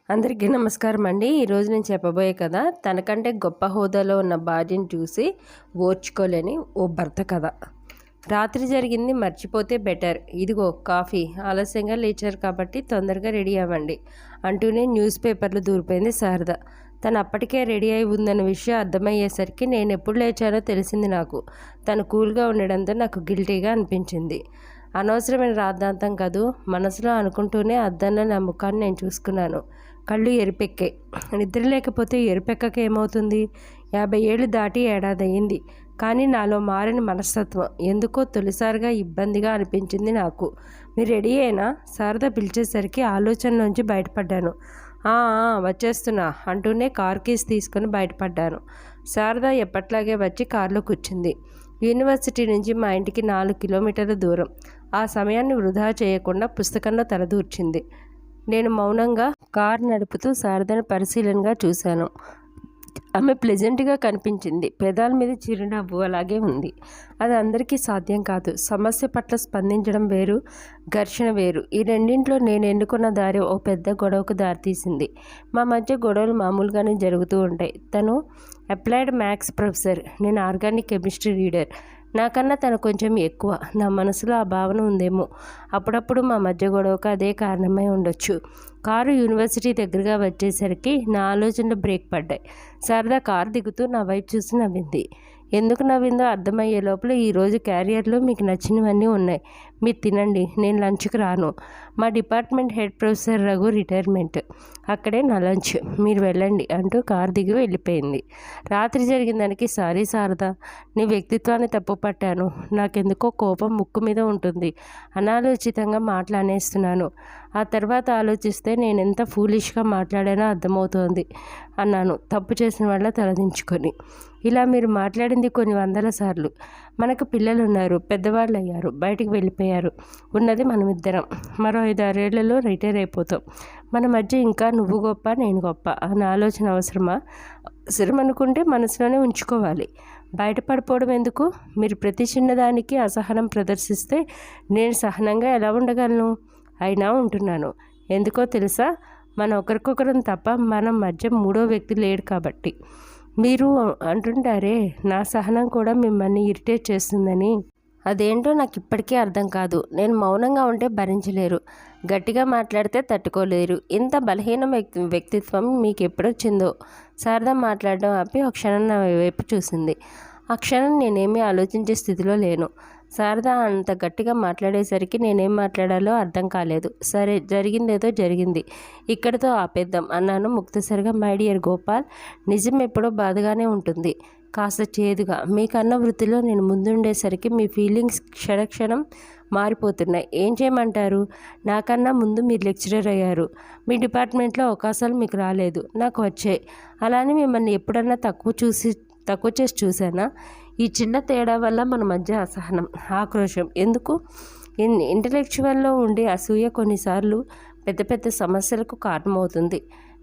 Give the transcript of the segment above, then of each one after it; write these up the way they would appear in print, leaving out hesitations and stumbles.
అందరికీ నమస్కారం అండి. ఈరోజు నేను చెప్పబోయే కథ తనకంటే గొప్ప హోదాలో ఉన్న భార్యను చూసి ఓర్చుకోలేని ఓ భర్త కథ. రాత్రి జరిగింది మర్చిపోతే బెటర్. ఇదిగో కాఫీ. ఆలస్యంగా లేచారు కాబట్టి తొందరగా రెడీ అవ్వండి అంటూనే న్యూస్ పేపర్లు దూరిపోయింది శారద. తను అప్పటికే రెడీ అయి ఉందన్న విషయం అర్థమయ్యేసరికి నేను ఎప్పుడు లేచానో తెలిసింది నాకు. తను కూల్గా ఉండడంతో నాకు గిల్టీగా అనిపించింది. అనవసరమైన రాద్ధాంతం కాదు, మనసులో అనుకుంటూనే అద్దంలో నా ముఖాన్ని నేను చూసుకున్నాను. కళ్ళు ఎరిపెక్కాయి. నిద్ర లేకపోతే ఎరిపెక్కక ఏమవుతుంది? 50 ఏళ్ళు దాటి ఏడాది అయింది. కానీ నాలో మారని మనస్తత్వం ఎందుకో తొలిసారిగా ఇబ్బందిగా అనిపించింది నాకు. మీరు రెడీ అయినా? శారద పిలిచేసరికి ఆలోచనలోంచి బయటపడ్డాను. వచ్చేస్తున్నా అంటూనే కార్ కీస్ తీసుకుని బయటపడ్డాను. శారద ఎప్పట్లాగే వచ్చి కారులో కూర్చుంది. యూనివర్సిటీ నుంచి మా ఇంటికి 4 కిలోమీటర్ల దూరం. ఆ సమయాన్ని వృధా చేయకుండా పుస్తకంలో తలదూర్చింది. నేను మౌనంగా కారు నడుపుతూ శారదను పరిశీలనగా చూశాను. ఆమె ప్లెజెంట్గా కనిపించింది. పెదాల మీద చిరునవ్వు అలాగే ఉంది. అది అందరికీ సాధ్యం కాదు. సమస్య పట్ల స్పందించడం వేరు, ఘర్షణ వేరు. ఈ రెండింట్లో నేను ఎన్నుకున్న దారి ఓ పెద్ద గొడవకు దారితీసింది. మా మధ్య గొడవలు మామూలుగానే జరుగుతూ ఉంటాయి. తను అప్లైడ్ మ్యాథ్స్ ప్రొఫెసర్, నేను ఆర్గానిక్ కెమిస్ట్రీ రీడర్. నాకన్నా తను కొంచెం ఎక్కువ. నా మనసులో ఆ భావన ఉందేమో. అప్పుడప్పుడు మా మధ్య గొడవకు అదే కారణమై ఉండొచ్చు. కారు యూనివర్సిటీ దగ్గరగా వచ్చేసరికి నా ఆలోచనలు బ్రేక్ పడ్డాయి. శారద కారు దిగుతూ నా వైపు చూసి నవ్వింది. ఎందుకు నవ్విందో అర్థమయ్యే లోపల ఈరోజు క్యారియర్లో మీకు నచ్చినవన్నీ ఉన్నాయి. మీరు తినండి, నేను లంచ్కి రాను. మా department head professor Raghu retirement, అక్కడే నా లంచ్, మీరు వెళ్ళండి అంటూ కారు దిగి వెళ్ళిపోయింది. రాత్రి జరిగిన దానికి సారీ శారద, నీ వ్యక్తిత్వాన్ని తప్పుపట్టాను. నాకెందుకో కోపం ముక్కు మీద ఉంటుంది. అనాలోచితంగా మాట్లాడేస్తున్నాను. ఆ తర్వాత ఆలోచిస్తే నేను ఎంత ఫూలిష్గా మాట్లాడానో అర్థమవుతోంది అన్నాను తప్పు చేసిన వాళ్ళ తలదించుకొని. ఇలా మీరు మాట్లాడింది కొన్ని 100 సార్లు. మనకు పిల్లలు ఉన్నారు, పెద్దవాళ్ళు అయ్యారు, బయటికి వెళ్ళిపోయారు. ఉన్నది మనమిద్దరం. మరో 5-6 ఏళ్లలో రిటైర్ అయిపోతాం. మన మధ్య ఇంకా నువ్వు గొప్ప నేను గొప్ప అన్న ఆలోచన అవసరమా? అవసరం అనుకుంటే మనసులోనే ఉంచుకోవాలి. బయటపడిపోవడం ఎందుకు? మీరు ప్రతి చిన్నదానికి అసహనం ప్రదర్శిస్తే నేను సహనంగా ఎలా ఉండగలను? అయినా ఉంటున్నాను. ఎందుకో తెలుసా? మనం ఒకరికొకరం తప్ప మన మధ్య మూడో వ్యక్తి లేడు కాబట్టి. మీరు అంటుంటారే నా సహనం కూడా మిమ్మల్ని ఇరిటేట్ చేస్తుందని. అదేంటో నాకు ఇప్పటికీ అర్థం కాదు. నేను మౌనంగా ఉంటే భరించలేరు, గట్టిగా మాట్లాడితే తట్టుకోలేరు. ఇంత బలహీన వ్యక్తిత్వం మీకు ఎప్పుడొచ్చిందో? శారద మాట్లాడడం ఆపి ఒక క్షణం నా వైపు చూసింది. ఆ క్షణం నేనేమీ ఆలోచించే స్థితిలో లేను. శారద అంత గట్టిగా మాట్లాడేసరికి నేనేం మాట్లాడాలో అర్థం కాలేదు. సరే, జరిగిందేదో జరిగింది, ఇక్కడితో ఆపేద్దాం అన్నాను ముక్తసరిగా. మై డియర్ గోపాల్, నిజం ఎప్పుడో బాధగానే ఉంటుంది, కాస్త చేదుగా. మీకన్న వృత్తిలో నేను ముందుండేసరికి మీ ఫీలింగ్స్ క్షణక్షణం మారిపోతున్నాయి. ఏం చేయమంటారు? నాకన్నా ముందు మీరు లెక్చరర్ అయ్యారు. మీ డిపార్ట్మెంట్లో అవకాశాలు మీకు రాలేదు, నాకు వచ్చాయి. అలానే మిమ్మల్ని ఎప్పుడన్నా తక్కువ చేసి చూసానా? ఈ చిన్న తేడా వల్ల మన మధ్య అసహనం, ఆక్రోశం ఎందుకు? ఇంటలెక్చువల్లో ఉండే అసూయ కొన్నిసార్లు పెద్ద పెద్ద సమస్యలకు కారణమవుతుంది.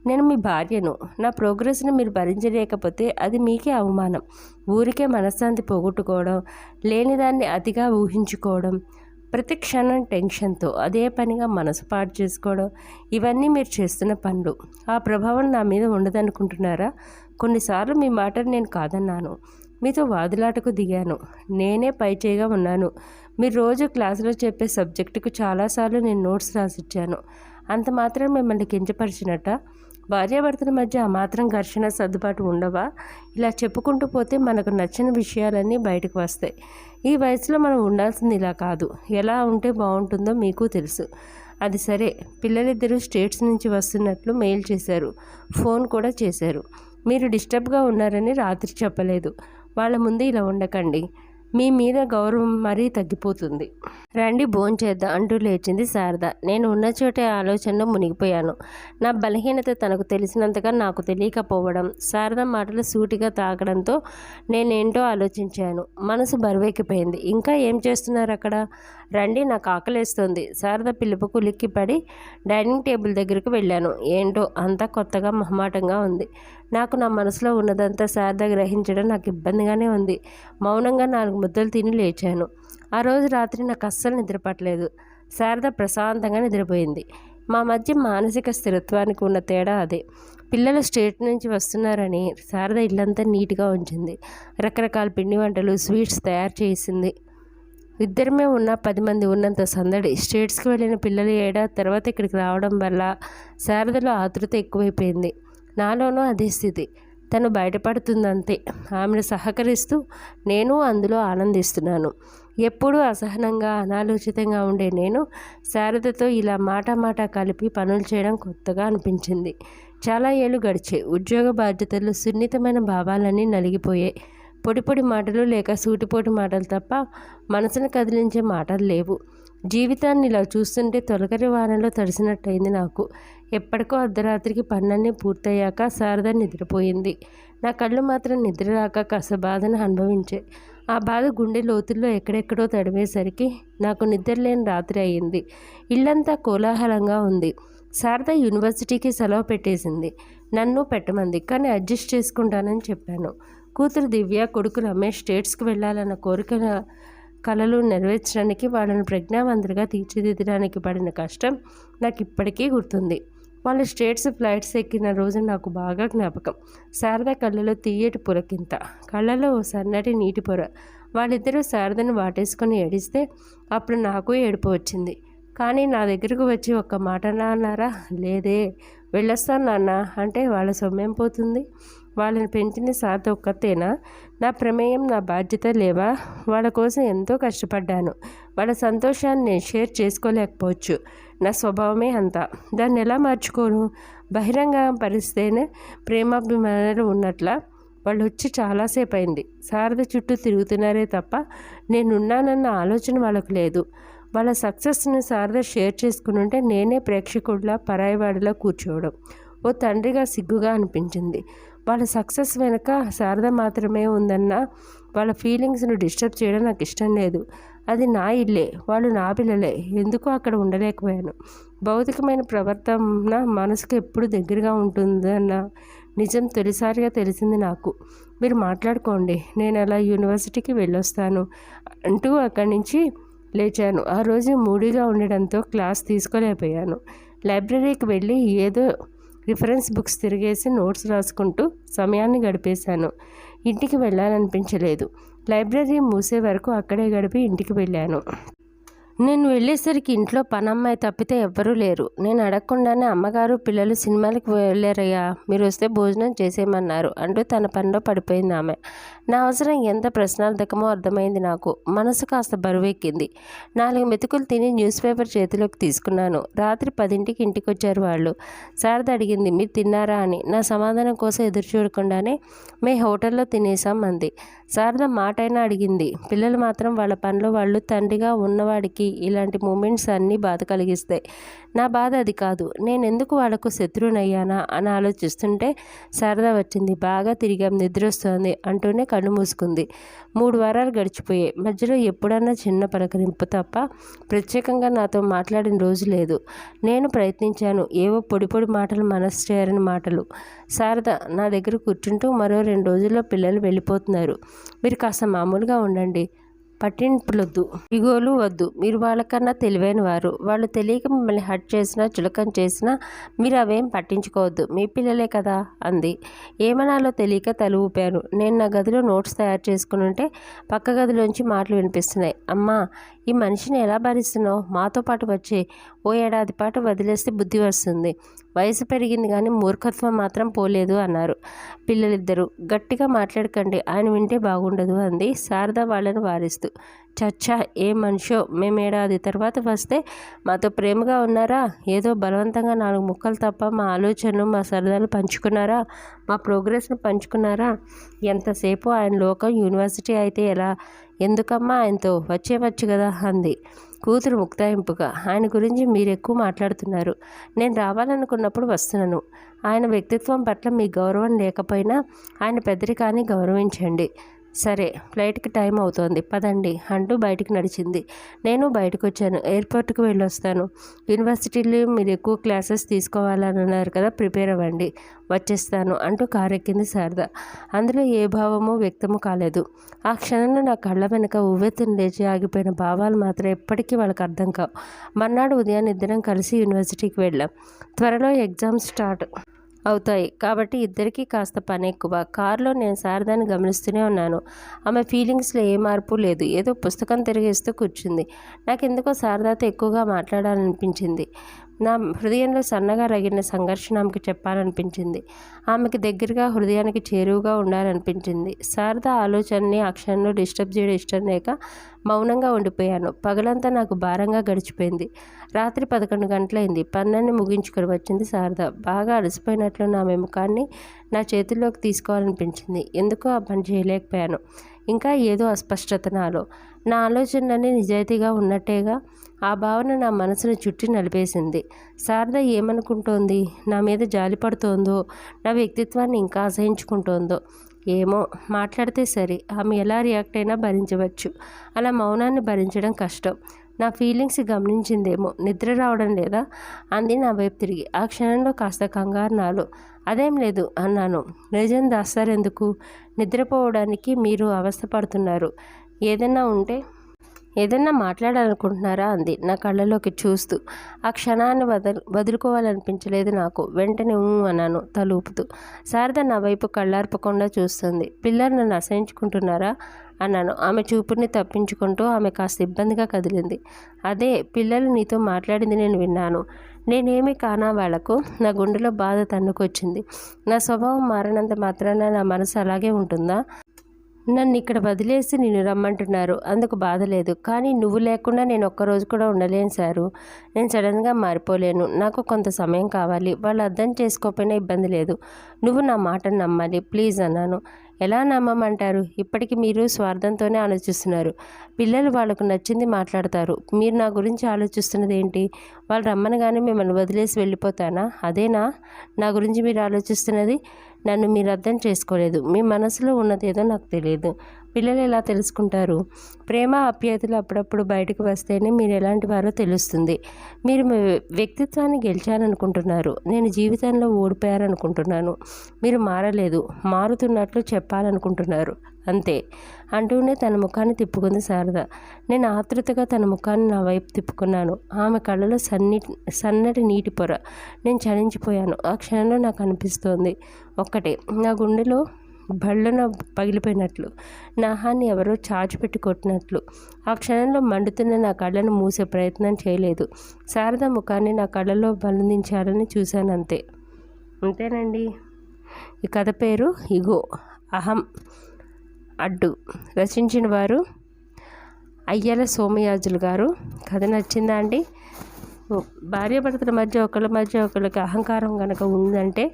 నేను మీ భార్యను. నా ప్రోగ్రెస్ని మీరు భరించలేకపోతే అది మీకే అవమానం. ఊరికే మనశ్శాంతి పోగొట్టుకోవడం, లేనిదాన్ని అతిగా ఊహించుకోవడం, ప్రతి క్షణం టెన్షన్తో అదే పనిగా మనసు పాడు చేసుకోవడం, ఇవన్నీ మీరు చేస్తున్న పనులు. ఆ ప్రభావం నా మీద ఉండదనుకుంటున్నారా? కొన్నిసార్లు మీ మాటను నేను కాదన్నాను. మీతో వాదులాటకు దిగాను. నేనే పైచేయిగా ఉన్నాను. మీరు రోజు క్లాసులో చెప్పే సబ్జెక్టుకు చాలాసార్లు నేను నోట్స్ రాసిచ్చాను. అంత మాత్రం మిమ్మల్ని కించపరిచినట్ట? భార్యాభర్తల మధ్య ఆ మాత్రం ఘర్షణ, సర్దుబాటు ఉండవా? ఇలా చెప్పుకుంటూ పోతే మనకు నచ్చిన విషయాలన్నీ బయటకు వస్తాయి. ఈ వయసులో మనం ఉండాల్సింది ఇలా కాదు. ఎలా ఉంటే బాగుంటుందో మీకు తెలుసు. అది సరే, పిల్లలిద్దరూ స్టేట్స్ నుంచి వస్తున్నట్లు మెయిల్ చేశారు, ఫోన్ కూడా చేశారు. మీరు డిస్టర్బ్గా ఉన్నారని రాత్రి చెప్పలేదు. వాళ్ళ ముందు ఇలా ఉండకండి. మీ మీద గౌరవం మరీ తగ్గిపోతుంది. రండి భోంచేద్దాం అంటూ లేచింది శారద. నేను ఉన్న చోటే ఆలోచనలో మునిగిపోయాను. నా బలహీనత తనకు తెలిసినంతగా నాకు తెలియకపోవడం, శారద మాటలు సూటిగా తాకడంతో నేనేంటో ఆలోచించాను. మనసు బరువెక్కిపోయింది. ఇంకా ఏం చేస్తున్నారు అక్కడ? రండి, నాకు ఆకలేస్తుంది. శారద పిలుపుకు ఉలిక్కిపడి డైనింగ్ టేబుల్ దగ్గరకు వెళ్ళాను. ఏంటో అంతా కొత్తగా మొహమాటంగా ఉంది. నాకు నా మనసులో ఉన్నదంతా శారద గ్రహించడం నాకు ఇబ్బందిగానే ఉంది. మౌనంగా 4 ముద్దలు తిని లేచాను. ఆ రోజు రాత్రి నాకు అస్సలు నిద్రపట్టలేదు. శారద ప్రశాంతంగా నిద్రపోయింది. మా మధ్య మానసిక స్థిరత్వానికి ఉన్న తేడా అదే. పిల్లలు స్టేట్ నుంచి వస్తున్నారని శారద ఇల్లంతా నీట్గా ఉంచింది. రకరకాల పిండి వంటలు, స్వీట్స్ తయారు చేసింది. ఇద్దరమే ఉన్న 10 మంది ఉన్నంత సందడి. స్టేట్స్కి వెళ్ళిన పిల్లలు ఏడాది తర్వాత ఇక్కడికి రావడం వల్ల శారదలో ఆతృత ఎక్కువైపోయింది. నాలోనూ అదే స్థితి. తను బయటపడుతుందంతే. ఆమెను సహకరిస్తూ నేను అందులో ఆనందిస్తున్నాను. ఎప్పుడూ అసహనంగా అనాలోచితంగా ఉండే నేను శారదతో ఇలా మాట కలిపి పనులు చేయడం కొత్తగా అనిపించింది. చాలా ఏళ్ళు గడిచాయి. ఉద్యోగ బాధ్యతలు, సున్నితమైన భావాలన్నీ నలిగిపోయాయి. పొడి మాటలు లేక సూటిపోటి మాటలు తప్ప మనసును కదిలించే మాటలు లేవు. జీవితాన్ని ఇలా చూస్తుంటే తొలకరి వానలో తడిసినట్టయింది నాకు. ఎప్పటికో అర్ధరాత్రికి పనులన్నీ పూర్తయ్యాక శారద నిద్రపోయింది. నా కళ్ళు మాత్రం నిద్ర రాక కాస్త బాధను అనుభవించాయి. ఆ బాధ గుండె లోతుల్లో ఎక్కడెక్కడో తడివేసరికి నాకు నిద్రలేని రాత్రి అయ్యింది. ఇల్లంతా కోలాహలంగా ఉంది. శారద యూనివర్సిటీకి సెలవు పెట్టేసింది. నన్ను పెట్టమంది, కానీ అడ్జస్ట్ చేసుకుంటానని చెప్పాను. కూతురు దివ్య, కొడుకు రమేష్ స్టేట్స్కి వెళ్ళాలన్న కలలు నెరవేర్చడానికి, వాళ్ళని ప్రజ్ఞావంతులుగా తీర్చిదిద్దడానికి పడిన కష్టం నాకు ఇప్పటికీ గుర్తుంది. వాళ్ళు స్టేట్స్ ఫ్లైట్స్ ఎక్కిన రోజు నాకు బాగా జ్ఞాపకం. శారద కళ్ళలో తీయటి పులకింత, కళ్ళలో ఓ సన్నటి నీటి పొర. వాళ్ళిద్దరూ శారదను వాటేసుకొని ఏడిస్తే అప్పుడు నాకు ఏడుపు వచ్చింది. కానీ నా దగ్గరకు వచ్చి ఒక్క మాట అన్నారా? లేదే. వెళ్ళొస్తాను నాన్న అంటే వాళ్ళ సొమ్మేం పోతుంది? వాళ్ళని పెంచిన శారద ఒక్కతేనా? నా ప్రమేయం, నా బాధ్యత లేవా? వాళ్ళ కోసం ఎంతో కష్టపడ్డాను. వాళ్ళ సంతోషాన్ని నేను షేర్ చేసుకోలేకపోవచ్చు. నా స్వభావమే అంతా. దాన్ని ఎలా మార్చుకోను? బహిరంగ పరిస్తేనే ప్రేమాభిమానాలు ఉన్నట్లా వాళ్ళు వచ్చి చాలాసేపు అయింది. శారద చుట్టూ తిరుగుతున్నారే తప్ప నేనున్నానన్న ఆలోచన వాళ్ళకు లేదు. వాళ్ళ సక్సెస్ని శారద షేర్ చేసుకుని ఉంటే నేనే ప్రేక్షకుడిలా పరాయివాడిలా కూర్చోవడం ఓ తండ్రిగా సిగ్గుగా అనిపించింది. వాళ్ళ సక్సెస్ వెనుక శారద మాత్రమే ఉందన్న వాళ్ళ ఫీలింగ్స్ను డిస్టర్బ్ చేయడం నాకు ఇష్టం లేదు. అది నా ఇల్లే, వాళ్ళు నా పిల్లలే. ఎందుకో అక్కడ ఉండలేకపోయాను. భౌతికమైన ప్రవర్తన మనసుకు ఎప్పుడు దగ్గరగా ఉంటుందన్న నిజం తొలిసారిగా తెలిసింది నాకు. మీరు మాట్లాడుకోండి, నేను అలా యూనివర్సిటీకి వెళ్ళొస్తాను అంటూ అక్కడి నుంచి లేచాను. ఆ రోజు మూడీగా ఉండడంతో క్లాస్ తీసుకోలేకపోయాను. లైబ్రరీకి వెళ్ళి ఏదో రిఫరెన్స్ బుక్స్ తిరిగేసి నోట్స్ రాసుకుంటూ సమయాన్ని గడిపేశాను. ఇంటికి వెళ్ళాలనిపించలేదు. లైబ్రరీ మూసే వరకు అక్కడే గడిపి ఇంటికి వెళ్ళాను. నేను వెళ్ళేసరికి ఇంట్లో పనమ్మాయి తప్పితే ఎవ్వరూ లేరు. నేను అడగకుండానే అమ్మగారు, పిల్లలు సినిమాలకు వెళ్ళారయ్యా, మీరు వస్తే భోజనం చేసేయమన్నారు అంటూ తన పనిలో పడిపోయింది ఆమె. నా అవసరం ఎంత ప్రశ్నార్థకమో అర్థమైంది నాకు. మనసు కాస్త బరువెక్కింది. 4 మెతుకులు తిని న్యూస్ పేపర్ చేతిలోకి తీసుకున్నాను. రాత్రి 10ంటికి ఇంటికి వచ్చారు వాళ్ళు. శారద అడిగింది, మీరు తిన్నారా అని. నా సమాధానం కోసం ఎదురు చూడకుండానే మే హోటల్లో తినేసాం అంది. శారద మాటైనా అడిగింది. పిల్లలు మాత్రం వాళ్ళ పనిలో వాళ్ళు. తండ్రిగా ఉన్నవాడికి ఇలాంటి మూమెంట్స్ అన్నీ బాధ కలిగిస్తాయి. నా బాధ అది కాదు. నేనెందుకు వాళ్లకు శత్రువునయ్యానా అని ఆలోచిస్తుంటే శారద వచ్చింది. బాగా తిరిగాం, నిద్ర వస్తుంది అంటూనే కళ్ళు మూసుకుంది. 3 వారాలు గడిచిపోయాయి. మధ్యలో ఎప్పుడన్నా చిన్న పలకరింపు తప్ప ప్రత్యేకంగా నాతో మాట్లాడిన రోజు లేదు. నేను ప్రయత్నించాను. ఏవో పొడి మాటలు, మనసు చేరని మాటలు. శారద నా దగ్గర కూర్చుంటూ, మరో 2 రోజుల్లో పిల్లలు వెళ్ళిపోతున్నారు. మీరు కాస్త మామూలుగా ఉండండి. పట్టింపులొద్దు, ఇగోలు వద్దు. మీరు వాళ్ళకన్నా తెలివైన వారు. వాళ్ళు తెలియక మిమ్మల్ని హర్ట్ చేసినా, చులకన చేసినా మీరు అవేం పట్టించుకోవద్దు. మీ పిల్లలే కదా అంది. ఏమనాలో తెలియక తల ఊపాను. నేను నా గదిలో నోట్స్ తయారు చేసుకుని ఉంటే పక్క గదిలోంచి మాటలు వినిపిస్తున్నాయి. అమ్మా, ఈ మనిషిని ఎలా భరిస్తున్నావు? మాతో పాటు వచ్చి ఓ ఏడాది పాటు వదిలేస్తే బుద్ధి వస్తుంది. వయసు పెరిగింది కానీ మూర్ఖత్వం మాత్రం పోలేదు అన్నారు పిల్లలిద్దరూ. గట్టిగా మాట్లాడకండి, ఆయన వింటే బాగుండదు అంది శారద వాళ్ళని వారిస్తూ. చచ్చా, ఏ మనిషో. మేము ఏడాది తర్వాత వస్తే మాతో ప్రేమగా ఉన్నారా? ఏదో బలవంతంగా 4 ముక్కలు తప్ప మా ఆలోచనలు, మా సరదాలు పంచుకున్నారా? మా ప్రోగ్రెస్ను పంచుకున్నారా? ఎంతసేపు ఆయన లోకం యూనివర్సిటీ అయితే ఎలా? ఎందుకమ్మా ఆయనతో వచ్చేవచ్చు కదా అంది కూతురు ముక్తాయింపుగా. ఆయన గురించి మీరు ఎక్కువ మాట్లాడుతున్నారు. నేను రావాలనుకున్నప్పుడు వస్తున్నాను. ఆయన వ్యక్తిత్వం పట్ల మీ గౌరవం లేకపోయినా ఆయన పెద్దరికాన్ని గౌరవించండి. సరే, ఫ్లైట్కి టైం అవుతోంది, పదండి అంటూ బయటికి నడిచింది. నేను బయటకు వచ్చాను. ఎయిర్పోర్ట్కి వెళ్ళొస్తాను. యూనివర్సిటీలో మీరు ఎక్కువ క్లాసెస్ తీసుకోవాలని అన్నారు కదా, ప్రిపేర్ అవ్వండి, వచ్చేస్తాను అంటూ కారు ఎక్కింది శారద. అందులో ఏ భావము వ్యక్తము కాలేదు. ఆ క్షణంలో నా కళ్ళ వెనక ఉవ్వెత్తున లేచి ఆగిపోయిన భావాలు మాత్రం ఎప్పటికీ వాళ్ళకి అర్థం కావు. మర్నాడు ఉదయాన్నే ఇద్దరం కలిసి యూనివర్సిటీకి వెళ్ళాం. త్వరలో ఎగ్జామ్స్ స్టార్ట్ అవుతాయి కాబట్టి ఇద్దరికీ కాస్త పని ఎక్కువ. కారులో నేను శారదాని గమనిస్తూనే ఉన్నాను. ఆమె ఫీలింగ్స్లో ఏ మార్పు లేదు. ఏదో పుస్తకం తిరిగేస్తూ కూర్చుంది. నాకెందుకో శారదాతో ఎక్కువగా మాట్లాడాలనిపించింది. నా హృదయంలో సన్నగా రగిన సంఘర్షణ ఆమెకు చెప్పాలనిపించింది. ఆమెకి దగ్గరగా, హృదయానికి చేరువుగా ఉండాలనిపించింది. శారద ఆలోచనని ఆ క్షణంలో డిస్టర్బ్ చేయడం ఇష్టం లేక మౌనంగా ఉండిపోయాను. పగలంతా నాకు భారంగా గడిచిపోయింది. రాత్రి 11 గంటలైంది. పనులన్నీ ముగించుకొని వచ్చింది శారద. బాగా అలసిపోయినట్లున్న ఆమె ముఖాన్ని నా చేతుల్లోకి తీసుకోవాలనిపించింది. ఎందుకో ఆ పని చేయలేకపోయాను. ఇంకా ఏదో అస్పష్టత నాలో. నా ఆలోచనలన్నీ నిజాయితీగా ఉన్నట్టేగా. ఆ భావన నా మనసును చుట్టి నలిపేసింది. శారద ఏమనుకుంటోంది? నా మీద జాలి పడుతోందో, నా వ్యక్తిత్వాన్ని ఇంకా అసహించుకుంటోందో ఏమో. మాట్లాడితే సరి, ఆమె ఎలా రియాక్ట్ అయినా భరించవచ్చు. అలా మౌనాన్ని భరించడం కష్టం. నా ఫీలింగ్స్ గమనించిందేమో. నిద్ర రావడం లేదా అంది నా వైపు తిరిగి. ఆ క్షణంలో కాస్త కంగారు నాలో. అదేం లేదు అన్నాను. నిజం దాస్తారెందుకు? నిద్రపోవడానికి మీరు అవస్థపడుతున్నారు. ఏదన్నా మాట్లాడాలనుకుంటున్నారా అంది నా కళ్ళలోకి చూస్తూ. ఆ క్షణాన్ని వదులుకోవాలనిపించలేదు నాకు. వెంటనే అన్నాను తలూపుతూ. శారద నా వైపు కళ్ళార్పకుండా చూస్తుంది. పిల్లలు నన్ను అసహించుకుంటున్నారా అన్నాను. ఆమె చూపుని తప్పించుకుంటూ ఆమె కాస్త ఇబ్బందిగా కదిలింది. అదే, పిల్లలు నీతో మాట్లాడింది నేను విన్నాను. నేనేమి కానా వాళ్లకు? నా గుండెలో బాధ తన్నుకొచ్చింది. నా స్వభావం మారినంత మాత్రాన నా మనసు అలాగే ఉంటుందా? నన్ను ఇక్కడ వదిలేసి నిన్ను రమ్మంటున్నారు, అందుకు బాధ లేదు. కానీ నువ్వు లేకుండా నేను ఒక్కరోజు కూడా ఉండలేను సారు. నేను సడన్గా మారిపోలేను. నాకు కొంత సమయం కావాలి. వాళ్ళు అర్థం చేసుకోకపోయినా ఇబ్బంది లేదు. నువ్వు నా మాటను నమ్మాలి ప్లీజ్ అన్నాను. ఎలా నమ్మమంటారు? ఇప్పటికీ మీరు స్వార్థంతోనే ఆలోచిస్తున్నారు. పిల్లలు వాళ్ళకు నచ్చింది మాట్లాడతారు. మీరు నా గురించి ఆలోచిస్తున్నది ఏంటి? వాళ్ళు రమ్మనగానే మిమ్మల్ని వదిలేసి వెళ్ళిపోతానా? అదేనా నా గురించి మీరు ఆలోచిస్తున్నది? నన్ను మీరు అర్థం చేసుకోలేదు. మీ మనసులో ఉన్నదేదో నాకు తెలియదు. పిల్లలు ఎలా తెలుసుకుంటారు? ప్రేమ ఆప్యాయతలు అప్పుడప్పుడు బయటకు వస్తేనే మీరు ఎలాంటి వారో తెలుస్తుంది. మీరు మీ వ్యక్తిత్వాన్ని గెలిచారనుకుంటున్నారు. నేను జీవితంలో ఓడిపోయారనుకుంటున్నాను. మీరు మారలేదు, మారుతున్నట్లు చెప్పాలనుకుంటున్నారు అంతే అంటూనే తన ముఖాన్ని తిప్పుకుంది శారద. నేను ఆతృతగా తన ముఖాన్ని నా వైపు తిప్పుకున్నాను. ఆమె కళ్ళలో సన్నటి నీటి పొర. నేను చలించిపోయాను. ఆ క్షణంలో నాకు అనిపిస్తోంది ఒక్కటే, నా గుండెలో బళ్ళన పగిలిపోయినట్లు, నాహాన్ని ఎవరో చాచిపెట్టి కొట్టినట్లు. ఆ క్షణంలో మండుతున్న నా కళ్ళను మూసే ప్రయత్నం చేయలేదు. శారద ముఖాన్ని నా కళ్ళలో బంధించాలని చూశానంతే. అంతేనండి. ఈ కథ పేరు ఇగో అహం అడ్డు. రచించిన వారు అయ్యల సోమయాజులు గారు. కథ నచ్చిందా అండి? భార్యాభర్తల మధ్య ఒకళ్ళకి అహంకారం కనుక ఉందంటే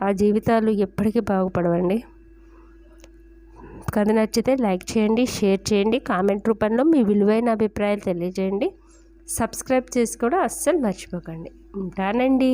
ఆ జీవితాలు ఎప్పటికీ బాగుపడవండి. కథ నచ్చితే లైక్ చేయండి, షేర్ చేయండి, కామెంట్ రూపంలో మీ విలువైన అభిప్రాయాలు తెలియజేయండి. సబ్స్క్రైబ్ చేసుకోవడం అస్సలు మర్చిపోకండి. ఉంటానండి.